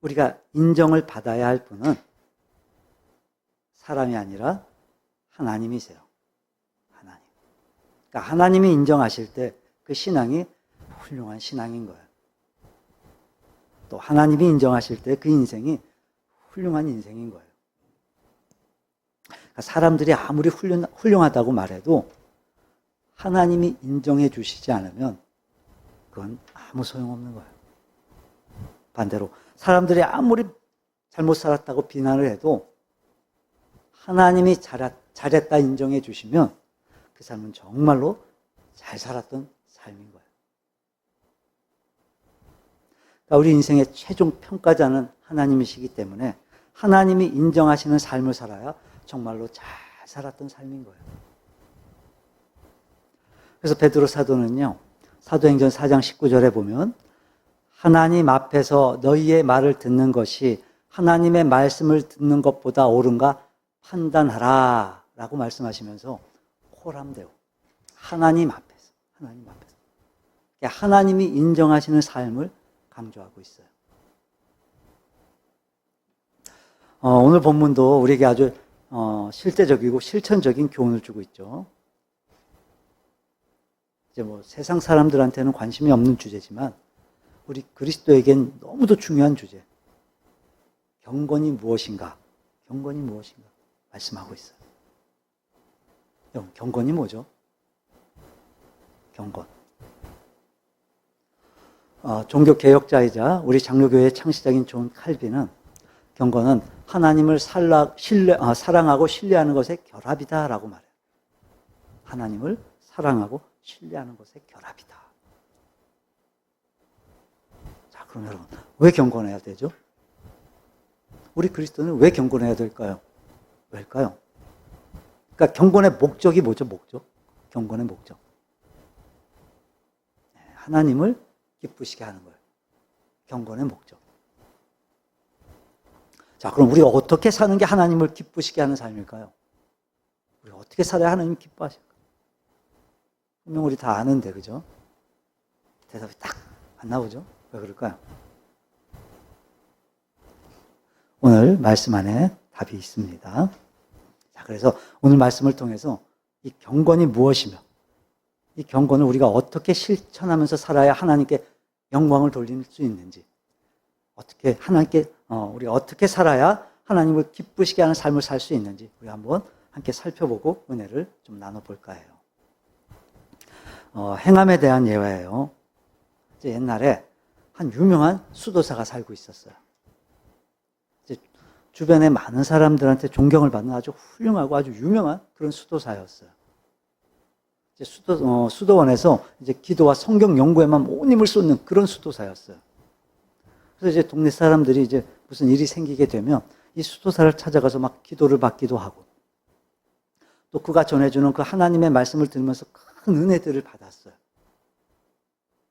우리가 인정을 받아야 할 분은 사람이 아니라 하나님이세요. 하나님. 그러니까 하나님이 인정하실 때 그 신앙이 훌륭한 신앙인 거예요. 또 하나님이 인정하실 때 그 인생이 훌륭한 인생인 거예요. 그러니까 사람들이 아무리 훌륭하다고 말해도 하나님이 인정해 주시지 않으면 그건 아무 소용없는 거예요. 반대로 사람들이 아무리 잘못 살았다고 비난을 해도 하나님이 잘했다 인정해 주시면 그 사람은 정말로 잘 살았던 삶인 거예요. 그러니까 우리 인생의 최종 평가자는 하나님이시기 때문에 하나님이 인정하시는 삶을 살아야 정말로 잘 살았던 삶인 거예요. 그래서 베드로 사도는요, 사도행전 4장 19절에 보면 하나님 앞에서 너희의 말을 듣는 것이 하나님의 말씀을 듣는 것보다 옳은가 판단하라 라고 말씀하시면서 코람데오, 하나님 앞에서 하나님이 인정하시는 삶을 강조하고 있어요. 오늘 본문도 우리에게 아주 실제적이고 실천적인 교훈을 주고 있죠. 이제 뭐 세상 사람들한테는 관심이 없는 주제지만 우리 그리스도에겐 너무도 중요한 주제. 경건이 무엇인가? 경건이 무엇인가? 말씀하고 있어요. 경건이 뭐죠? 경건. 종교개혁자이자 우리 장로교회의 창시자인 존 칼빈은 경건은 하나님을 사랑하고 신뢰하는 것의 결합이다라고 말해요. 하나님을 사랑하고 신뢰하는 것의 결합이다. 자, 그럼 여러분, 왜 경건해야 되죠? 우리 그리스도는 왜 경건해야 될까요? 왜일까요? 그러니까 경건의 목적이 뭐죠? 목적? 경건의 목적. 하나님을 기쁘시게 하는 거예요. 경건의 목적. 자, 그럼 우리가 어떻게 사는 게 하나님을 기쁘시게 하는 삶일까요? 우리가 어떻게 살아야 하나님 기뻐하실까? 분명 우리 다 아는데, 그죠? 대답이 딱 안 나오죠? 왜 그럴까요? 오늘 말씀 안에 답이 있습니다. 자, 그래서 오늘 말씀을 통해서 이 경건이 무엇이며 이 경건을 우리가 어떻게 실천하면서 살아야 하나님께 영광을 돌릴 수 있는지, 어떻게 하나님께 우리가 어떻게 살아야 하나님을 기쁘시게 하는 삶을 살 수 있는지 우리 한번 함께 살펴보고 은혜를 좀 나눠볼까 해요. 행함에 대한 예화예요. 이제 옛날에 한 유명한 수도사가 살고 있었어요. 이제 주변에 많은 사람들한테 존경을 받는 아주 훌륭하고 아주 유명한 그런 수도사였어요. 이제 수도원에서 이제 기도와 성경 연구에만 온 힘을 쏟는 그런 수도사였어요. 그래서 이제 동네 사람들이 이제 무슨 일이 생기게 되면 이 수도사를 찾아가서 막 기도를 받기도 하고, 또 그가 전해주는 그 하나님의 말씀을 들으면서 큰 은혜들을 받았어요.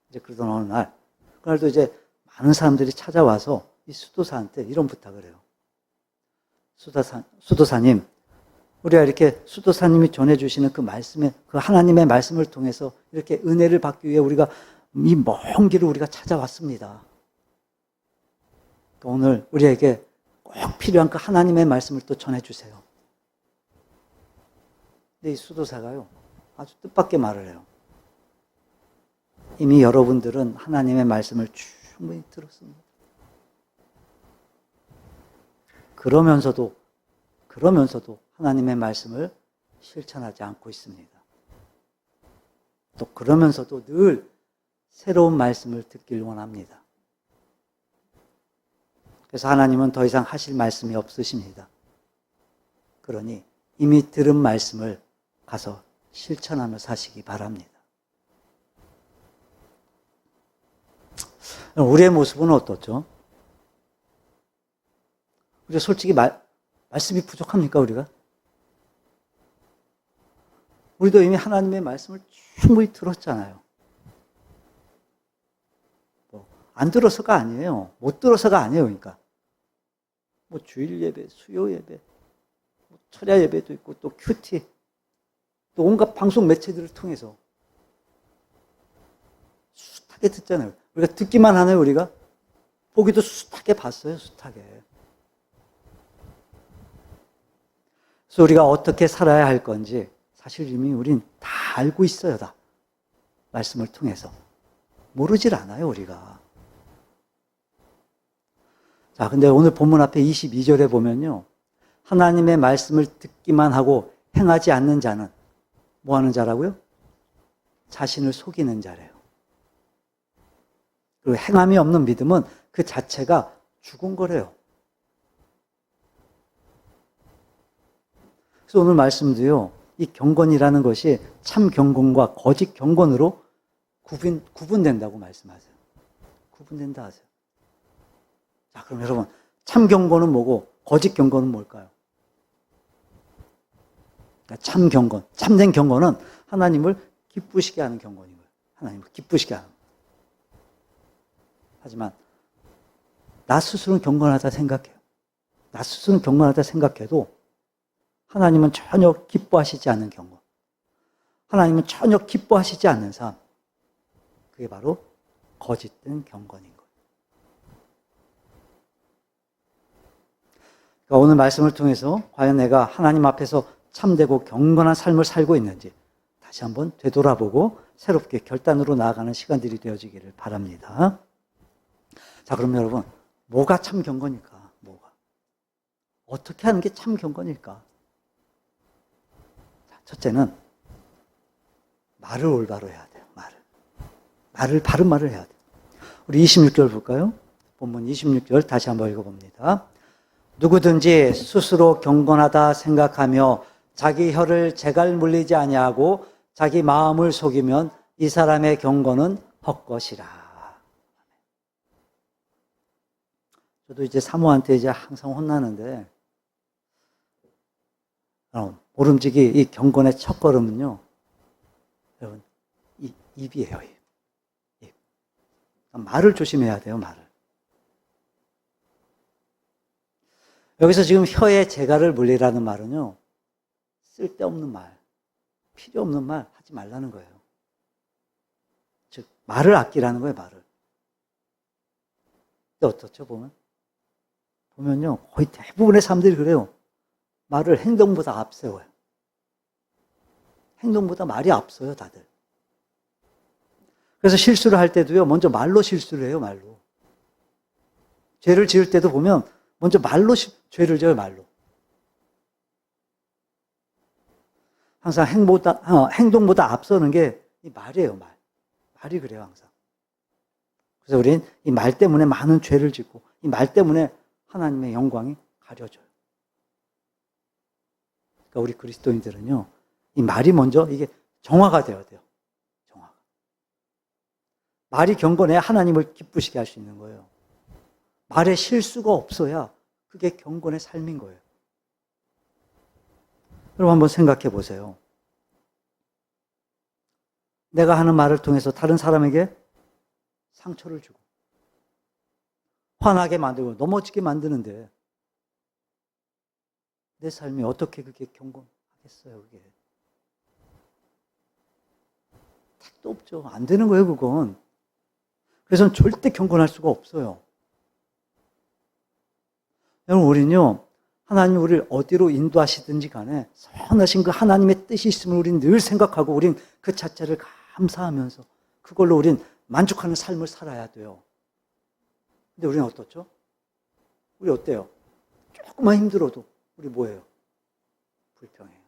이제 그러던 어느 날, 그날도 이제 많은 사람들이 찾아와서 이 수도사한테 이런 부탁을 해요. 수도사님, 우리가 이렇게 수도사님이 전해주시는 그 말씀에, 그 하나님의 말씀을 통해서 이렇게 은혜를 받기 위해 우리가 이 먼 길을 우리가 찾아왔습니다. 오늘 우리에게 꼭 필요한 그 하나님의 말씀을 또 전해주세요. 근데 이 수도사가요, 아주 뜻밖의 말을 해요. 이미 여러분들은 하나님의 말씀을 충분히 들었습니다. 그러면서도 하나님의 말씀을 실천하지 않고 있습니다. 또 그러면서도 늘 새로운 말씀을 듣길 원합니다. 그래서 하나님은 더 이상 하실 말씀이 없으십니다. 그러니 이미 들은 말씀을 가서 실천하며 사시기 바랍니다. 우리의 모습은 어떻죠? 우리가 솔직히 말씀이 부족합니까, 우리가? 우리도 이미 하나님의 말씀을 충분히 들었잖아요. 안 들어서가 아니에요. 못 들어서가 아니에요, 그러니까. 주일 예배, 수요 예배, 철야 예배도 있고, 또 큐티, 또 온갖 방송 매체들을 통해서 숱하게 듣잖아요. 우리가 듣기만 하나요, 우리가? 보기도 숱하게 봤어요, 숱하게. 그래서 우리가 어떻게 살아야 할 건지 사실 이미 우린 다 알고 있어요, 다. 말씀을 통해서. 모르질 않아요, 우리가. 자, 근데 오늘 본문 앞에 22절에 보면요. 하나님의 말씀을 듣기만 하고 행하지 않는 자는 뭐 하는 자라고요? 자신을 속이는 자래요. 그리고 행함이 없는 믿음은 그 자체가 죽은 거래요. 그래서 오늘 말씀도요, 이 경건이라는 것이 참 경건과 거짓 경건으로 구분된다고 말씀하세요. 구분된다 하세요. 자, 그럼 여러분, 참 경건은 뭐고, 거짓 경건은 뭘까요? 그러니까 참 경건, 참된 경건은 하나님을 기쁘시게 하는 경건인 거예요. 하나님을 기쁘시게 하는 거예요. 하지만, 나 스스로는 경건하다 생각해요. 나 스스로는 경건하다 생각해도, 하나님은 전혀 기뻐하시지 않는 경건. 하나님은 전혀 기뻐하시지 않는 삶. 그게 바로 거짓된 경건인 거예요. 그러니까 오늘 말씀을 통해서 과연 내가 하나님 앞에서 참되고 경건한 삶을 살고 있는지 다시 한번 되돌아보고 새롭게 결단으로 나아가는 시간들이 되어지기를 바랍니다. 자, 그럼 여러분, 뭐가 참 경건일까? 뭐가? 어떻게 하는 게 참 경건일까? 첫째는 말을 올바로 해야 돼요. 말을 바른 말을 해야 돼요. 우리 26절 볼까요? 본문 26절 다시 한번 읽어봅니다. 누구든지 스스로 경건하다 생각하며 자기 혀를 재갈 물리지 아니하고 자기 마음을 속이면 이 사람의 경건은 헛것이라. 저도 이제 사모한테 이제 항상 혼나는데, 모름지기 이 경건의 첫걸음은요, 여러분, 입이에요, 입. 말을 조심해야 돼요, 말을. 여기서 지금 혀에 재갈을 물리라는 말은요, 쓸데없는 말, 필요 없는 말 하지 말라는 거예요. 즉, 말을 아끼라는 거예요, 말을. 근데 어떻죠, 보면요, 거의 대부분의 사람들이 그래요. 말을 행동보다 앞세워요. 행동보다 말이 앞서요, 다들. 그래서 실수를 할 때도요, 먼저 말로 실수를 해요, 말로. 죄를 지을 때도 보면 먼저 말로 죄를 져요, 말로. 항상 행동보다 앞서는 게 이 말이에요, 말. 말이 그래요, 항상. 그래서 우리는 이 말 때문에 많은 죄를 짓고, 이 말 때문에 하나님의 영광이 가려져요. 그러니까 우리 그리스도인들은요, 이 말이 먼저 이게 정화가 되어야 돼요. 정화가. 말이 경건해야 하나님을 기쁘시게 할 수 있는 거예요. 말에 실수가 없어야 그게 경건의 삶인 거예요. 여러분 한번 생각해 보세요. 내가 하는 말을 통해서 다른 사람에게 상처를 주고 화나게 만들고 넘어지게 만드는데 내 삶이 어떻게 그게 경건하겠어요, 그게. 택도 없죠. 안 되는 거예요, 그건. 그래서 절대 경건할 수가 없어요. 여러분, 우리는요, 하나님이 우리를 어디로 인도하시든지 간에 선하신 그 하나님의 뜻이 있음을 우리는 늘 생각하고 우린 그 자체를 감사하면서 그걸로 우린 만족하는 삶을 살아야 돼요. 근데 우리는 어떻죠? 우리 어때요? 조금만 힘들어도 우리 뭐예요? 불평해요.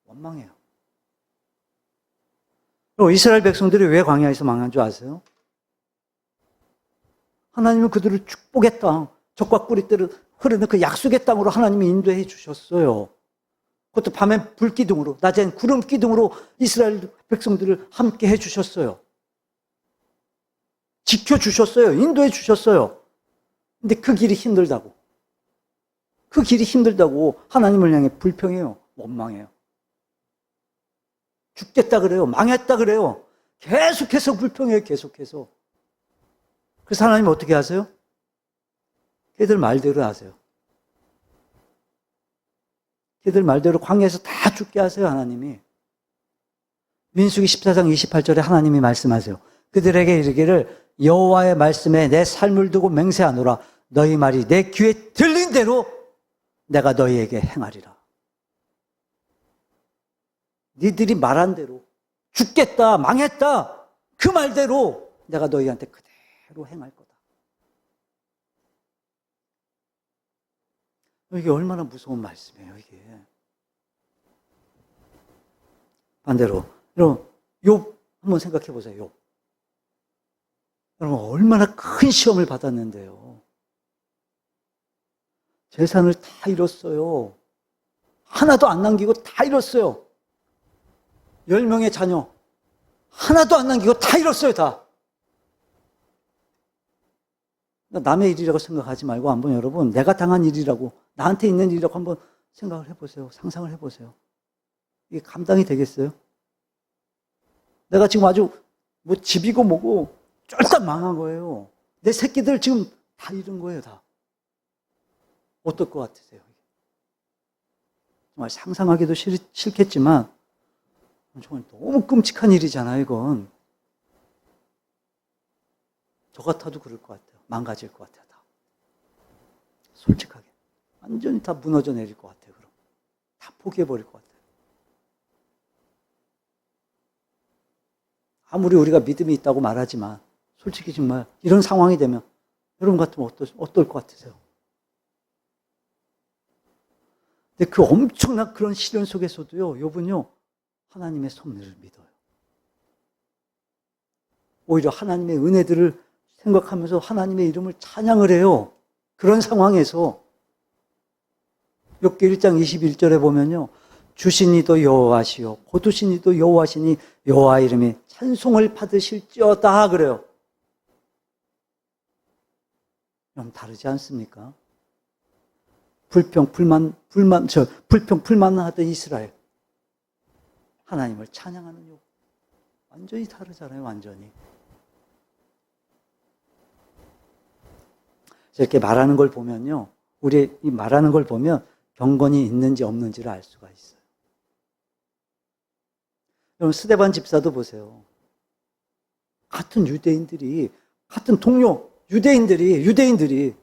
원망해요. 이스라엘 백성들이 왜 광야에서 망한 줄 아세요? 하나님은 그들을 축복의 땅, 적과 꿀이 흐르는 그 약속의 땅으로 하나님이 인도해 주셨어요. 그것도 밤엔 불기둥으로, 낮엔 구름 기둥으로 이스라엘 백성들을 함께 해 주셨어요. 지켜주셨어요. 인도해 주셨어요. 근데 그 길이 힘들다고. 그 길이 힘들다고 하나님을 향해 불평해요. 원망해요. 죽겠다 그래요. 망했다 그래요. 계속해서 불평해요. 계속해서. 그래서 하나님 어떻게 하세요? 걔들 말대로 하세요. 걔들 말대로 광야에서 다 죽게 하세요, 하나님이. 민수기 14장 28절에 하나님이 말씀하세요. 그들에게 이르기를 여호와의 말씀에 내 삶을 두고 맹세하노라. 너희 말이 내 귀에 들린 대로 내가 너희에게 행하리라. 니들이 말한 대로 죽겠다, 망했다, 그 말대로 내가 너희한테 그대로 행할 거다. 이게 얼마나 무서운 말씀이에요, 이게. 반대로, 여러분, 욥 한번 생각해 보세요, 욥. 여러분, 얼마나 큰 시험을 받았는데요. 재산을 다 잃었어요. 하나도 안 남기고 다 잃었어요. 10명의 자녀, 하나도 안 남기고 다 잃었어요, 다. 남의 일이라고 생각하지 말고 한번 여러분, 내가 당한 일이라고, 나한테 있는 일이라고 한번 생각을 해보세요. 상상을 해보세요. 이게 감당이 되겠어요? 내가 지금 아주 뭐 집이고 뭐고 쫄딱 망한 거예요. 내 새끼들 지금 다 잃은 거예요, 다. 어떨 것 같으세요? 정말 상상하기도 싫겠지만 정말 너무 끔찍한 일이잖아요, 이건. 저 같아도 그럴 것 같아요. 망가질 것 같아요, 다. 솔직하게. 완전히 다 무너져 내릴 것 같아요, 그럼. 다 포기해버릴 것 같아요. 아무리 우리가 믿음이 있다고 말하지만, 솔직히 정말 이런 상황이 되면, 여러분 같으면 어떨 것 같으세요? 근데 그 엄청난 그런 시련 속에서도요, 욥은요, 하나님의 섭리를 믿어요. 오히려 하나님의 은혜들을 생각하면서 하나님의 이름을 찬양을 해요. 그런 상황에서 욥기 1장 21절에 보면요, 주신 이도 여호와시요 거두신 이도 여호와시니 여호와 이름이 찬송을 받으실지어다 그래요. 좀 다르지 않습니까? 불평불만하던 이스라엘, 하나님을 찬양하는 욥, 완전히 다르잖아요, 완전히. 이렇게 말하는 걸 보면요, 우리 이 말하는 걸 보면 경건이 있는지 없는지를 알 수가 있어요. 여러분, 스데반 집사도 보세요. 같은 유대인들이, 같은 동료 유대인들이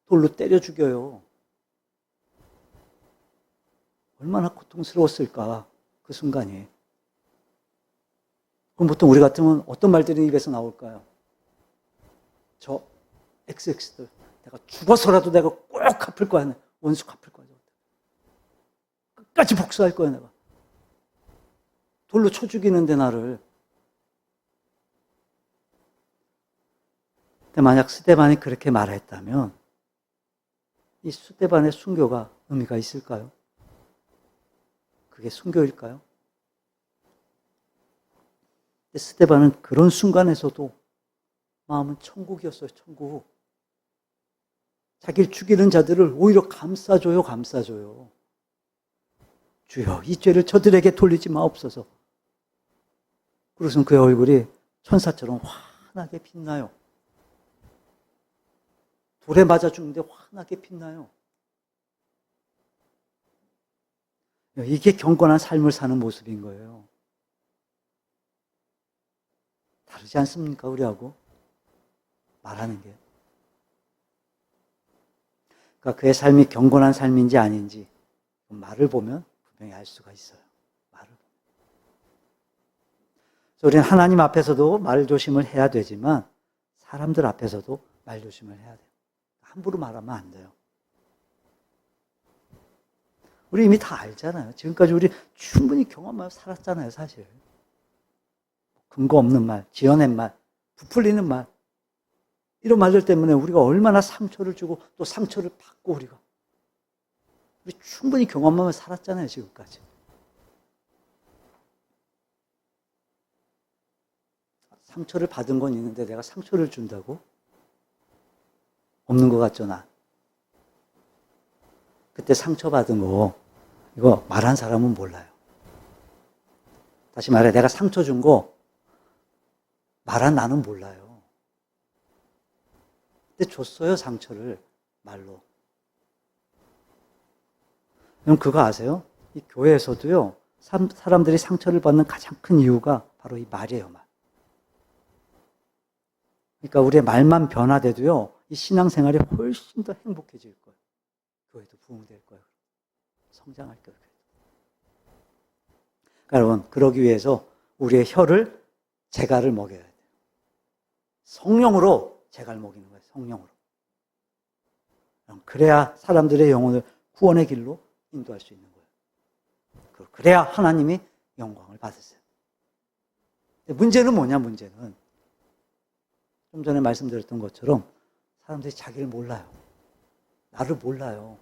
돌로 때려 죽여요. 얼마나 고통스러웠을까, 그 순간이. 그럼 보통 우리 같으면 어떤 말들이 입에서 나올까요? 저 XX들, 내가 죽어서라도 내가 꼭 갚을 거야. 원수 갚을 거야. 끝까지 복수할 거야, 내가. 돌로 쳐 죽이는데, 나를. 근데 만약 스데반이 그렇게 말했다면, 이 스데반의 순교가 의미가 있을까요? 그게 순교일까요? 근데 스데반은 그런 순간에서도 마음은 천국이었어요, 천국. 자기를 죽이는 자들을 오히려 감싸줘요. 주여, 이 죄를 저들에게 돌리지 마옵소서. 그래서 그의 얼굴이 천사처럼 환하게 빛나요. 돌에 맞아 죽는데 환하게 빛나요. 이게 경건한 삶을 사는 모습인 거예요. 다르지 않습니까, 우리하고? 말하는 게. 그러니까 그의 삶이 경건한 삶인지 아닌지 말을 보면 분명히 알 수가 있어요. 말을 보면. 그래서 우리는 하나님 앞에서도 말조심을 해야 되지만 사람들 앞에서도 말조심을 해야 돼요. 함부로 말하면 안 돼요. 우리 이미 다 알잖아요. 지금까지 우리 충분히 경험하며 살았잖아요, 사실. 근거 없는 말, 지어낸 말, 부풀리는 말, 이런 말들 때문에 우리가 얼마나 상처를 주고 또 상처를 받고 우리 충분히 경험하며 살았잖아요, 지금까지. 상처를 받은 건 있는데 내가 상처를 준다고? 없는 것 같죠, 나. 그때 상처받은 거, 이거 말한 사람은 몰라요. 다시 말해, 내가 상처 준 거 말한 나는 몰라요. 근데 줬어요, 상처를, 말로. 그럼 그거 아세요? 이 교회에서도요, 사람들이 상처를 받는 가장 큰 이유가 바로 이 말이에요, 말. 그러니까 우리의 말만 변화돼도요, 이 신앙생활이 훨씬 더 행복해질 거예요. 교회도 부흥될 거예요. 성장할 거예요. 그러니까 여러분, 그러기 위해서 우리의 혀를 재갈을 먹여야 돼요. 성령으로 재갈 먹이는 거예요. 성령으로. 그래야 사람들의 영혼을 구원의 길로 인도할 수 있는 거예요. 그래야 하나님이 영광을 받으세요. 문제는 뭐냐, 문제는. 좀 전에 말씀드렸던 것처럼 사람들이 자기를 몰라요. 나를 몰라요.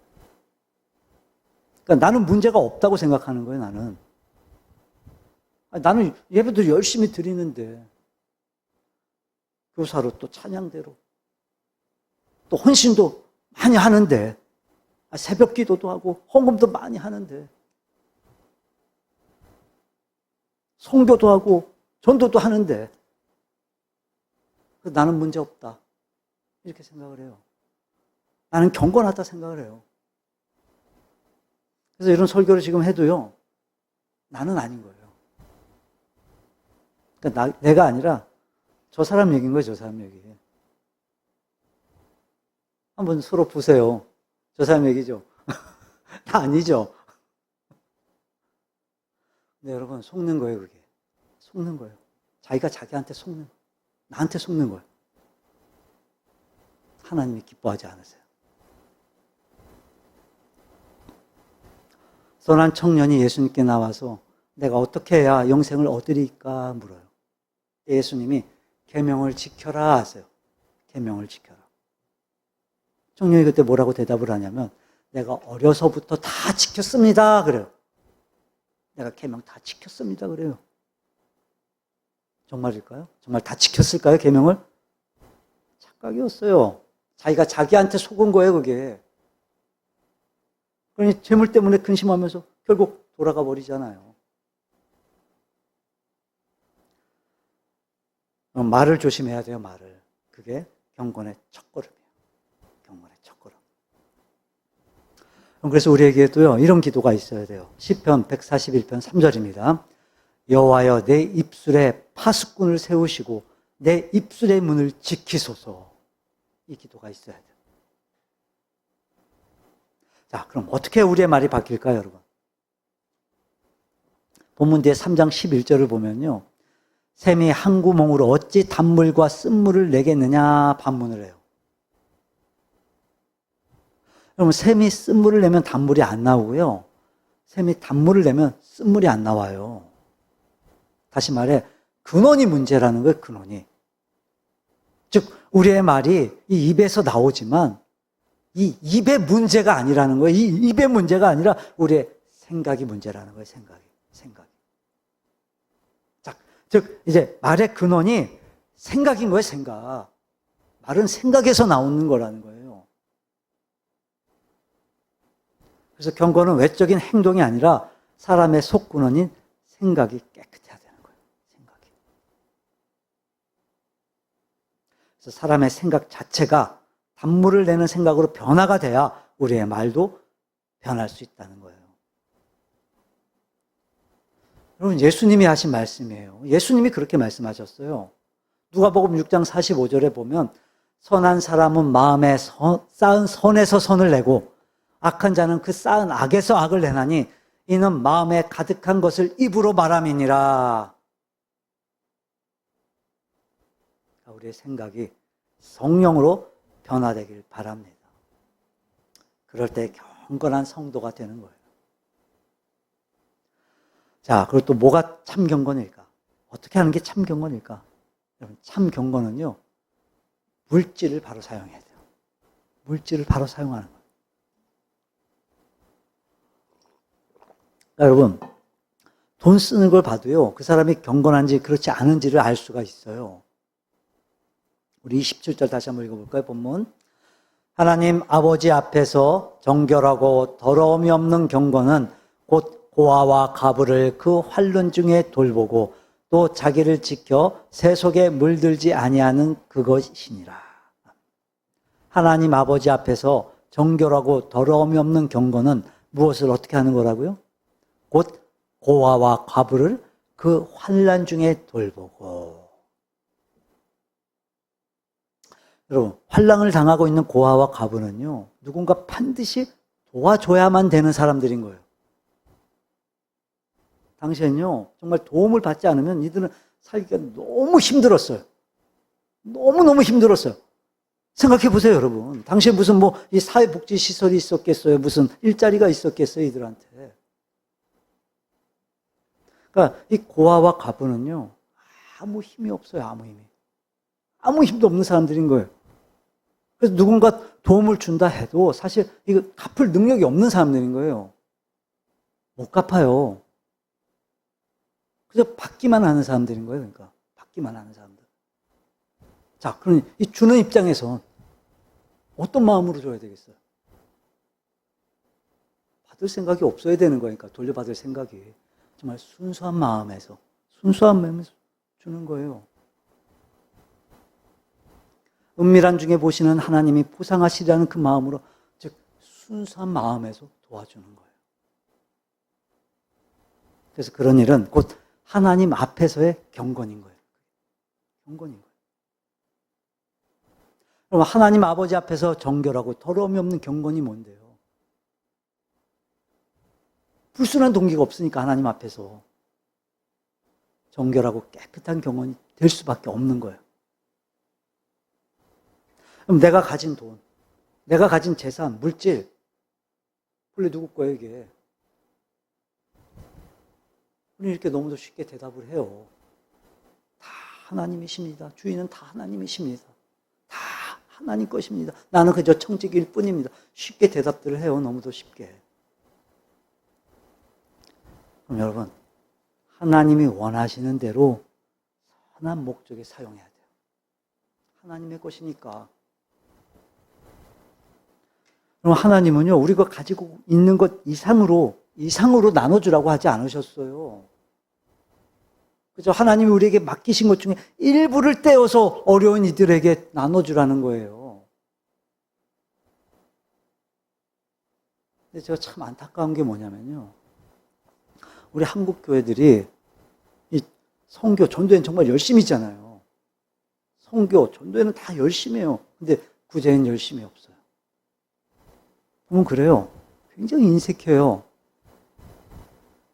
그러니까 나는 문제가 없다고 생각하는 거예요, 나는. 나는 예배도 열심히 드리는데, 교사로 또 찬양대로, 또 헌신도 많이 하는데, 새벽 기도도 하고, 헌금도 많이 하는데, 성교도 하고, 전도도 하는데, 나는 문제 없다. 이렇게 생각을 해요. 나는 경건하다 생각을 해요. 그래서 이런 설교를 지금 해도요, 나는 아닌 거예요. 그러니까 내가 아니라 저 사람 얘기인 거예요, 저 사람 얘기. 한번 서로 보세요. 저 사람 얘기죠. 다 아니죠. 근데 여러분, 속는 거예요, 그게. 속는 거예요. 자기가 자기한테 속는 거예요. 나한테 속는 거예요. 하나님이 기뻐하지 않으세요. 선한 청년이 예수님께 나와서 내가 어떻게 해야 영생을 얻으리까 물어요. 예수님이 계명을 지켜라 하세요. 계명을 지켜라. 청년이 그때 뭐라고 대답을 하냐면 내가 어려서부터 다 지켰습니다 그래요. 내가 계명 다 지켰습니다 그래요. 정말일까요? 정말 다 지켰을까요, 계명을? 착각이었어요. 자기가 자기한테 속은 거예요, 그게. 그러니 재물 때문에 근심하면서 결국 돌아가 버리잖아요. 말을 조심해야 돼요, 말을. 그게 경건의 첫걸음이에요. 경건의 첫걸음. 그래서 우리에게도요, 이런 기도가 있어야 돼요. 시편 141편 3절입니다. 여호와여 내 입술에 파수꾼을 세우시고 내 입술의 문을 지키소서. 이 기도가 있어야 돼요. 자, 그럼 어떻게 우리의 말이 바뀔까요, 여러분? 본문 뒤에 3장 11절을 보면요. 샘이 한 구멍으로 어찌 단물과 쓴물을 내겠느냐 반문을 해요. 그러면 샘이 쓴물을 내면 단물이 안 나오고요. 샘이 단물을 내면 쓴물이 안 나와요. 다시 말해 근원이 문제라는 거예요. 근원이. 즉 우리의 말이 이 입에서 나오지만 이 입의 문제가 아니라는 거예요. 이 입의 문제가 아니라 우리의 생각이 문제라는 거예요. 생각이. 자, 즉 이제 말의 근원이 생각인 거예요. 생각. 말은 생각에서 나오는 거라는 거예요. 그래서 경건은 외적인 행동이 아니라 사람의 속근원인 생각이 깨끗해야 되는 거예요. 생각이. 그래서 사람의 생각 자체가 단물을 내는 생각으로 변화가 돼야 우리의 말도 변할 수 있다는 거예요. 여러분, 예수님이 하신 말씀이에요. 예수님이 그렇게 말씀하셨어요. 누가복음 6장 45절에 보면 선한 사람은 마음에 쌓은 선에서 선을 내고 악한 자는 그 쌓은 악에서 악을 내나니 이는 마음에 가득한 것을 입으로 말함이니라. 우리의 생각이 성령으로 변화되길 바랍니다. 그럴 때 경건한 성도가 되는 거예요. 자, 그리고 또 뭐가 참 경건일까? 어떻게 하는 게 참 경건일까? 여러분, 참 경건은요, 물질을 바로 사용해야 돼요. 물질을 바로 사용하는 거예요. 그러니까 여러분, 돈 쓰는 걸 봐도요, 그 사람이 경건한지 그렇지 않은지를 알 수가 있어요. 우리 27절 다시 한번 읽어볼까요, 본문? 하나님 아버지 앞에서 정결하고 더러움이 없는 경건은 곧 고아와 가부를 그 환란 중에 돌보고 또 자기를 지켜 새 속에 물들지 아니하는 그것이니라. 하나님 아버지 앞에서 정결하고 더러움이 없는 경건은 무엇을 어떻게 하는 거라고요? 곧 고아와 과부를 그 환난 중에 돌보고. 여러분, 환난을 당하고 있는 고아와 과부는요, 누군가 반드시 도와줘야만 되는 사람들인 거예요. 당시엔요, 정말 도움을 받지 않으면 이들은 살기가 너무 힘들었어요. 너무너무 힘들었어요. 생각해 보세요, 여러분. 당시에 무슨 이 사회복지시설이 있었겠어요? 무슨 일자리가 있었겠어요, 이들한테. 그러니까 이 고아와 과부는요, 아무 힘이 없어요, 아무 힘이. 아무 힘도 없는 사람들인 거예요. 그래서 누군가 도움을 준다 해도 사실 이거 갚을 능력이 없는 사람들인 거예요. 못 갚아요. 그래서 받기만 하는 사람들인 거예요, 그러니까. 받기만 하는 사람들. 자, 그러니 이 주는 입장에선 어떤 마음으로 줘야 되겠어요? 받을 생각이 없어야 되는 거니까, 돌려받을 생각이. 정말 순수한 마음에서 주는 거예요. 은밀한 중에 보시는 하나님이 보상하시라는 그 마음으로, 즉 순수한 마음에서 도와주는 거예요. 그래서 그런 일은 곧 하나님 앞에서의 경건인 거예요. 경건인 거예요. 그럼 하나님 아버지 앞에서 정결하고 더러움이 없는 경건이 뭔데요? 불순한 동기가 없으니까 하나님 앞에서 정결하고 깨끗한 경건이 될 수밖에 없는 거예요. 그럼 내가 가진 돈, 내가 가진 재산, 물질, 원래 누구 거예요, 이게? 우리 이렇게 너무도 쉽게 대답을 해요. 다 하나님이십니다. 주인은 다 하나님이십니다. 다 하나님 것입니다. 나는 그저 청지기일 뿐입니다. 쉽게 대답들을 해요. 너무도 쉽게. 그럼 여러분, 하나님이 원하시는 대로 선한 목적에 사용해야 돼요. 하나님의 것이니까. 그럼 하나님은요, 우리가 가지고 있는 것 이상으로 나눠주라고 하지 않으셨어요. 그죠? 하나님이 우리에게 맡기신 것 중에 일부를 떼어서 어려운 이들에게 나눠주라는 거예요. 근데 제가 참 안타까운 게 뭐냐면요. 우리 한국 교회들이 이 선교, 전도에는 정말 열심히잖아요. 선교, 전도에는 다 열심히 해요. 근데 구제에는 열심히 없어요. 보면 그래요. 굉장히 인색해요.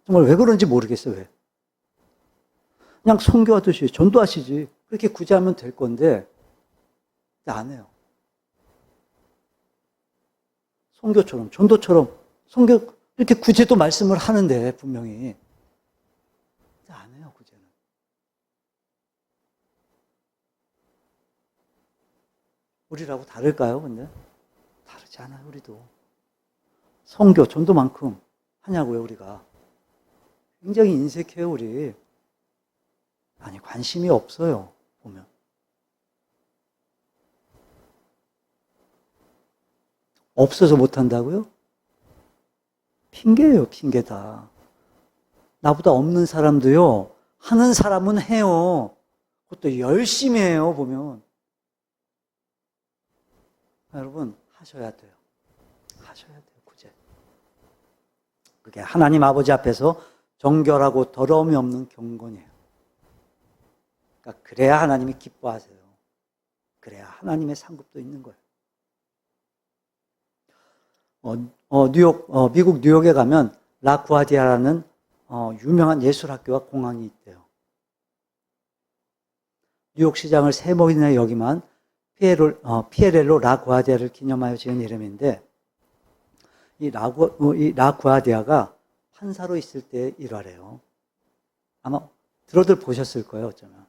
정말 왜 그런지 모르겠어요. 왜? 그냥 선교하듯이 전도하시지. 그렇게 구제하면 될 건데 안 해요. 선교처럼, 전도처럼 선교 이렇게 구제도 말씀을 하는데 분명히 안 해요. 구제는. 우리라고 다를까요? 근데 다르지 않아요. 우리도 선교, 전도만큼 하냐고요. 우리가 굉장히 인색해요. 우리. 아니, 관심이 없어요. 보면. 없어서 못한다고요? 핑계예요. 핑계다. 나보다 없는 사람도요, 하는 사람은 해요. 그것도 열심히 해요. 보면. 여러분, 하셔야 돼요. 하셔야 돼요. 구제. 그게 하나님 아버지 앞에서 정결하고 더러움이 없는 경건이에요. 그러니까 그래야 하나님이 기뻐하세요. 그래야 하나님의 상급도 있는 거예요. 미국 뉴욕에 가면 라구아디아라는 유명한 예술학교와 공항이 있대요. 뉴욕 시장을 세 번이나 역임한 피에렐로 라구아디아를 기념하여 지은 이름인데, 이 라구아디아가 판사로 있을 때의 일화래요. 아마 들어들 보셨을 거예요, 어쩌면.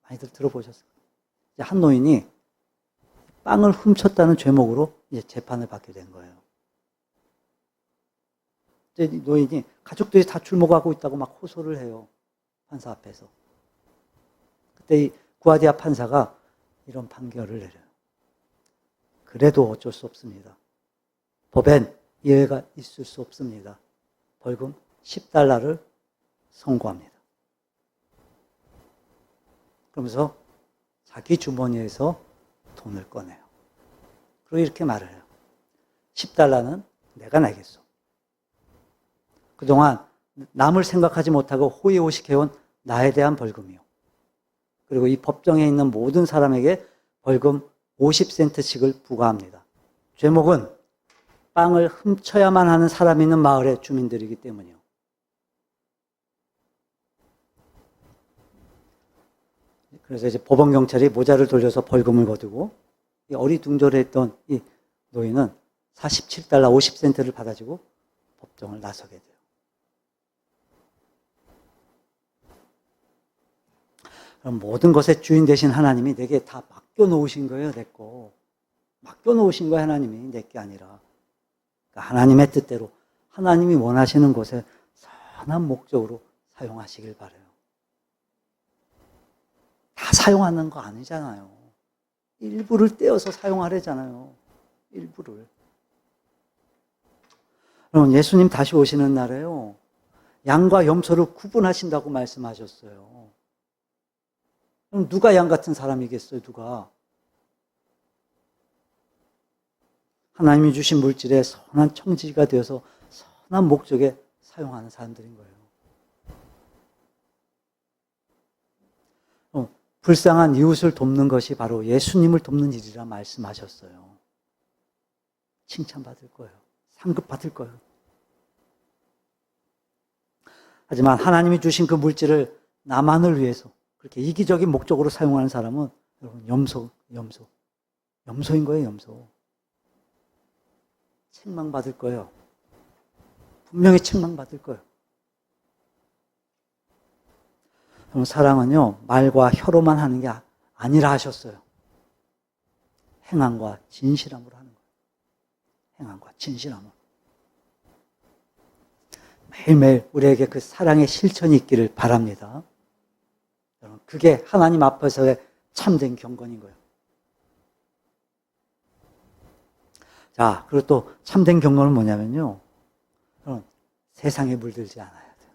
많이들 들어보셨을 거예요. 한 노인이 빵을 훔쳤다는 죄목으로 이제 재판을 받게 된 거예요. 이제 노인이 가족들이 다 출목하고 있다고 막 호소를 해요. 판사 앞에서. 그때 이 구아디아 판사가 이런 판결을 내려요. 그래도 어쩔 수 없습니다. 법엔 예외가 있을 수 없습니다. 벌금 $10를 선고합니다. 그러면서 자기 주머니에서 돈을 꺼내요. 그리고 이렇게 말을 해요. $10는 내가 내겠어. 그동안 남을 생각하지 못하고 호의호식해온 나에 대한 벌금이요. 그리고 이 법정에 있는 모든 사람에게 벌금 50센트씩을 부과합니다. 죄목은 빵을 훔쳐야만 하는 사람이 있는 마을의 주민들이기 때문이요. 그래서 이제 법원경찰이 모자를 돌려서 벌금을 거두고 이 어리둥절했던 이 노인은 47달러 50센트를 받아주고 법정을 나서게 돼요. 그럼 모든 것의 주인 되신 하나님이 내게 다 맡겨놓으신 거예요, 내 거. 맡겨놓으신 거예요, 하나님이. 내 게 아니라. 그러니까 하나님의 뜻대로 하나님이 원하시는 곳에 선한 목적으로 사용하시길 바라요. 다 사용하는 거 아니잖아요. 일부를 떼어서 사용하려잖아요. 일부를. 그럼 예수님 다시 오시는 날에요. 양과 염소를 구분하신다고 말씀하셨어요. 그럼 누가 양 같은 사람이겠어요? 누가? 하나님이 주신 물질에 선한 청지기가 되어서 선한 목적에 사용하는 사람들인 거예요. 불쌍한 이웃을 돕는 것이 바로 예수님을 돕는 일이라 말씀하셨어요. 칭찬받을 거예요. 상급 받을 거예요. 하지만 하나님이 주신 그 물질을 나만을 위해서 그렇게 이기적인 목적으로 사용하는 사람은 여러분 염소인 거예요. 염소. 책망받을 거예요. 분명히 책망받을 거예요. 사랑은요, 말과 혀로만 하는 게 아니라 하셨어요. 행함과 진실함으로 하는 거예요. 행함과 진실함으로. 매일매일 우리에게 그 사랑의 실천이 있기를 바랍니다. 여러분, 그게 하나님 앞에서의 참된 경건인 거예요. 자, 그리고 또 참된 경건은 뭐냐면요. 여러분, 세상에 물들지 않아야 돼요.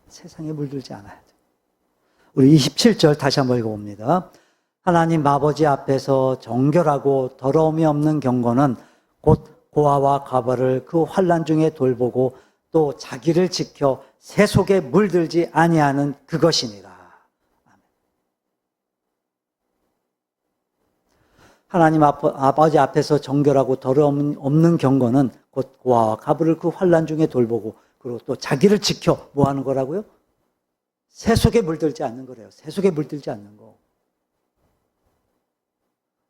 세상에 물들지 않아야 돼요. 우리 27절 다시 한번 읽어봅니다. 하나님 아버지 앞에서 정결하고 더러움이 없는 경건은 곧 고아와 가버를 그 환난 중에 돌보고 또 자기를 지켜 새 속에 물들지 아니하는 그것이니라. 하나님 아버지 앞에서 정결하고 더러움 없는 경건은 곧 고아와 가버를 그 환난 중에 돌보고 그리고 또 자기를 지켜 뭐 하는 거라고요? 새 속에 물들지 않는 거래요. 새 속에 물들지 않는 거.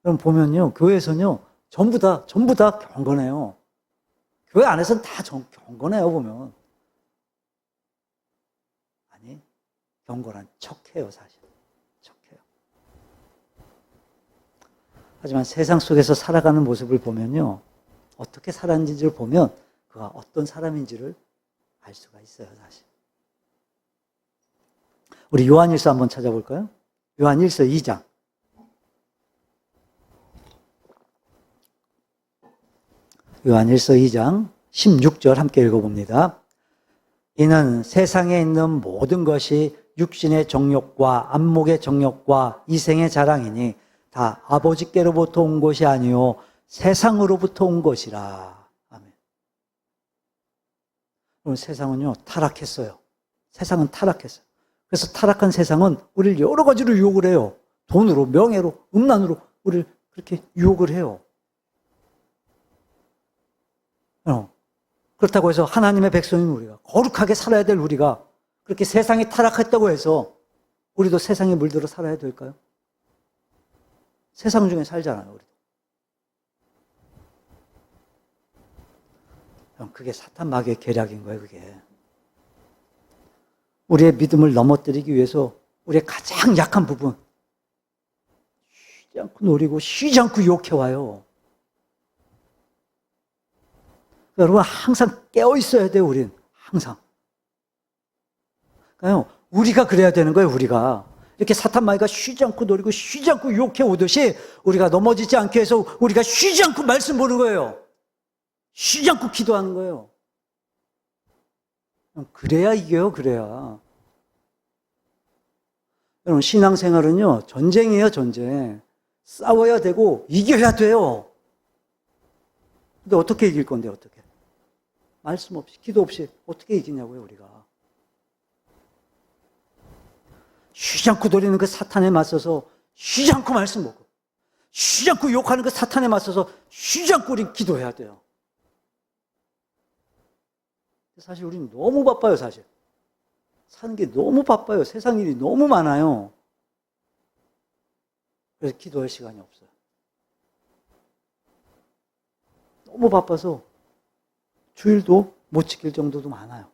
그럼 보면요, 교회에서는요, 전부 다 경건해요. 교회 안에서는 다 경건해요, 보면. 아니, 경건한 척해요, 사실. 척해요. 하지만 세상 속에서 살아가는 모습을 보면요, 어떻게 살았는지를 보면 그가 어떤 사람인지를 알 수가 있어요, 사실. 우리 요한일서 한번 찾아볼까요? 요한일서 2장. 요한일서 2장 16절 함께 읽어봅니다. 이는 세상에 있는 모든 것이 육신의 정욕과 안목의 정욕과 이생의 자랑이니 다 아버지께로부터 온 것이 아니요 세상으로부터 온 것이라. 아멘. 그럼 세상은요 타락했어요. 세상은 타락했어요. 그래서 타락한 세상은 우리를 여러 가지로 유혹을 해요. 돈으로, 명예로, 음란으로 우리를 그렇게 유혹을 해요. 그렇다고 해서 하나님의 백성인 우리가, 거룩하게 살아야 될 우리가 그렇게 세상이 타락했다고 해서 우리도 세상에 물들어 살아야 될까요? 세상 중에 살잖아요, 우리도. 그게 사탄 마귀의 계략인 거예요, 그게. 우리의 믿음을 넘어뜨리기 위해서 우리의 가장 약한 부분 쉬지 않고 노리고 쉬지 않고 유혹해와요. 여러분 항상 깨어있어야 돼요. 우린 항상. 그러니까요, 우리가 그래야 되는 거예요. 우리가 이렇게 사탄 마귀가 쉬지 않고 노리고 쉬지 않고 유혹해 오듯이 우리가 넘어지지 않게 해서 우리가 쉬지 않고 말씀 보는 거예요. 쉬지 않고 기도하는 거예요. 그래야 이겨요. 그래야. 여러분 신앙생활은요 전쟁이에요. 전쟁. 싸워야 되고 이겨야 돼요. 근데 어떻게 이길 건데 어떻게? 말씀 없이 기도 없이 어떻게 이기냐고요 우리가. 쉬지 않고 노리는 그 사탄에 맞서서 쉬지 않고 말씀 보고 쉬지 않고 욕하는 그 사탄에 맞서서 쉬지 않고 우리 기도해야 돼요. 사실 우리는 너무 바빠요, 사실. 사는 게 너무 바빠요. 세상 일이 너무 많아요. 그래서 기도할 시간이 없어요. 너무 바빠서 주일도 못 지킬 정도도 많아요.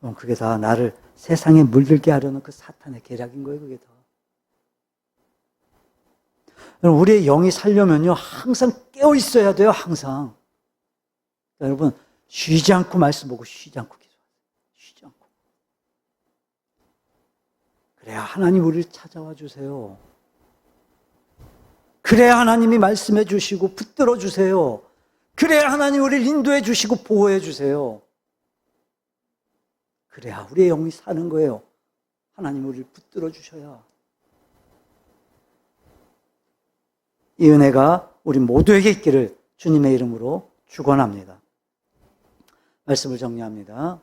그럼 그게 다 나를 세상에 물들게 하려는 그 사탄의 계략인 거예요, 그게 다. 우리의 영이 살려면요, 항상 깨어 있어야 돼요, 항상. 여러분, 쉬지 않고 말씀 보고 쉬지 않고 기도하세요. 쉬지 않고. 그래야 하나님 우리를 찾아와 주세요. 그래야 하나님이 말씀해 주시고 붙들어 주세요. 그래야 하나님 우리를 인도해 주시고 보호해 주세요. 그래야 우리의 영이 사는 거예요. 하나님 우리를 붙들어 주셔야. 이 은혜가 우리 모두에게 있기를 주님의 이름으로 축원합니다. 말씀을 정리합니다.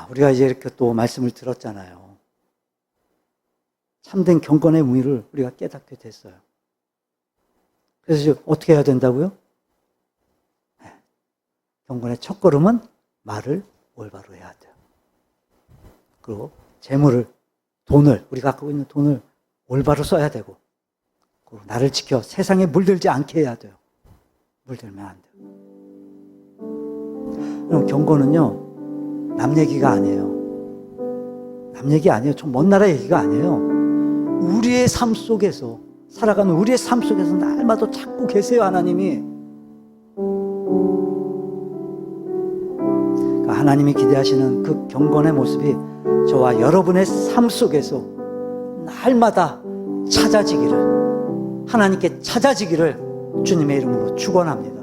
우리가 이제 이렇게 또 말씀을 들었잖아요. 참된 경건의 의미를 우리가 깨닫게 됐어요. 그래서 이제 어떻게 해야 된다고요? 경건의 첫걸음은 말을 올바로 해야 돼요. 그리고 재물을, 돈을, 우리가 갖고 있는 돈을 올바로 써야 되고, 그리고 나를 지켜 세상에 물들지 않게 해야 돼요. 물들면 안 돼요. 그럼 경건은요, 남 얘기가 아니에요. 남 얘기 아니에요. 좀 먼 나라 얘기가 아니에요. 우리의 삶 속에서, 살아가는 우리의 삶 속에서 날마다 찾고 계세요, 하나님이. 하나님이 기대하시는 그 경건의 모습이 저와 여러분의 삶 속에서 날마다 찾아지기를, 하나님께 찾아지기를 주님의 이름으로 축원합니다.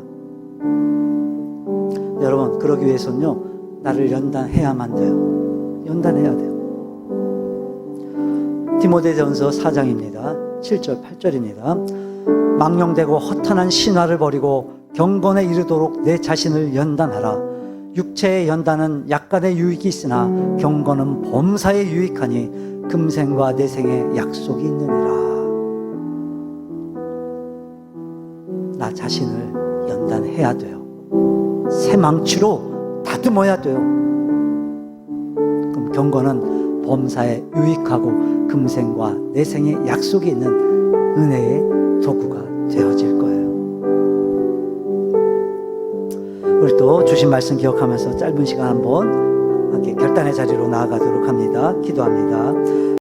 여러분, 그러기 위해서는요, 나를 연단해야만 돼요. 연단해야 돼요. 디모데전서 4장입니다. 7절, 8절입니다. 망령되고 허탄한 신화를 버리고 경건에 이르도록 내 자신을 연단하라. 육체의 연단은 약간의 유익이 있으나 경건은 범사에 유익하니 금생과 내생에 약속이 있느니라. 나 자신을 연단해야 돼요. 새 망치로 다듬어야 돼요. 그럼 경건은 범사에 유익하고 금생과 내생에 약속이 있는 은혜의 도구가 되어질 거예요. 우리 또 주신 말씀 기억하면서 짧은 시간 한번 결단의 자리로 나아가도록 합니다. 기도합니다.